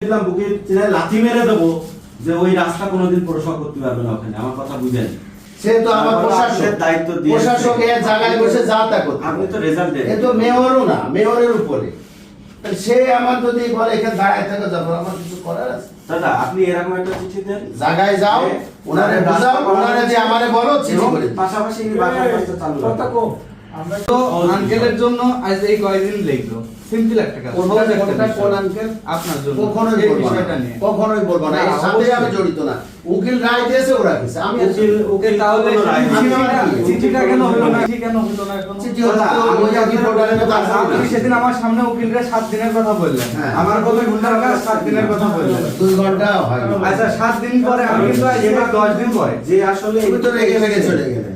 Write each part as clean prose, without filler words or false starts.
দিলাম, বুকে লাথি মেরে দেবো যে ওই রাস্তা কোনোদিন পৌরসভা করতে পারবে না ওখানে। আমার কথা বুঝেন, সে তো আমার প্রশাসক, দায়িত্ব দিয়ে প্রশাসক এর জায়গায় বসে যা তা করতে আপনি তো রেজাল্ট দেন, এ তো মেয়রও না, মেয়রের উপরে। সে আমার যদি বলে এখানে দাঁড়ায় থাকো, যাবো, আমার কিছু করার আছে? দাদা আপনি এরকম একটা চিঠি দেন, জায়গায় যাও, ওনারে বুঝাও, ওনারে যে আমারে বলো চিঠি করে দিই। পাশাপাশি বাসার কাজটা চালু রাখো। তো আঙ্কেলের জন্য আজ এই কয়দিন লাগলো, সিম্পল একটা কাজ। কোন আঙ্কেল? আপনার জন্য কখনোই এই বলবো না, বিষয়টা নিয়ে কখনোই বলবো না, এর সাথে আমি জড়িত না। উকিল রায় দিয়েছে, ওরা দিয়েছে, আমি উকিল তাহলে কোনো রায় দিয়েছে। চিঠিটা কেন হলো না? চিঠি কেন হলো না এখন? চিঠি হলো, আমি কি পোর্টালে তো আসলাম না। আপনি সেদিন আমার সামনে উকিলরা 7 দিনের কথা বললেন, হ্যাঁ। আমার কত ঘন্টার কাজ 7 দিনের কথা বললেন। 2 ঘন্টা হয় না। আচ্ছা 7 দিন পরে আমি কিন্তু এবার 10 দিন পরে যে আসলে তুমি তো রেগে রেগে চলে গেলে,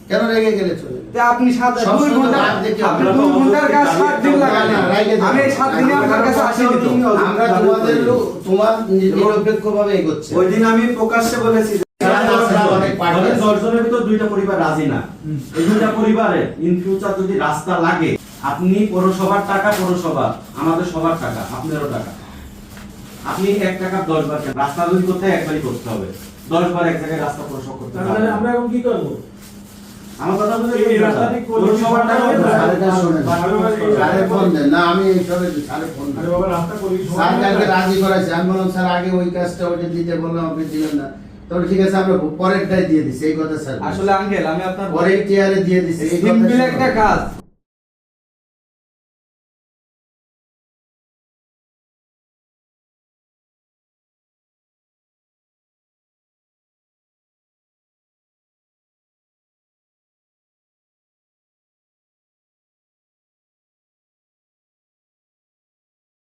কেন রেগে গেলে চলে গেলে? তে আপনি 2 ঘন্টা, আপনি 2 আমরা ঘন্টার কাজ 7 দিন লাগালেন। না, রাইগে যাও। আমি এই 7 দিনে আপনার কাছে আসিনি তো। আমরা তোমাদের তোমার নিরপেক্ষভাবে এগোচ্ছে। ওই দিন আমি প্রকাশ্যে বলেছি যে অনেক পার্টি আছে। 10 জনের ভিতর 2টা পরিবার রাজি না। এই 2টা পরিবারে ইন ফিউচার যদি রাস্তা লাগে, আপনি পৌরসভার টাকা, পৌরসভা আমাদের সবার টাকা, আপনারও টাকা, আপনি 1 টাকা 10 বার রাস্তা যদি করতে হয়, একবারই করতে হবে। 10 বার এক জায়গায় রাস্তা পৌরসভা করতে হবে। তাহলে আমরা এখন কি করব? আমার কথা বলে এই রাস্তাটি পৌরসভার টাকা সাড়েটা শোনেন। সাড়ে ফোন দেন না, আমি এইসবে সাড়ে ফোন দেন। আরে বাবা রাস্তা করি স্যার কালকে রাজি করাইছে, আমি বললাম স্যার আগে ওই কাজটা ওইটা দিতে বললাম, আপনি দিলেন না। তবে ঠিক আছে, আমরা পরেরটাই দিয়ে দিছি, এই কথা স্যার। আসলে আঙ্কেল আমি আপনার পরের টিয়ারে দিয়ে দিছি, এই কথা সিম্পল স্যার একটা বলেন। কাজ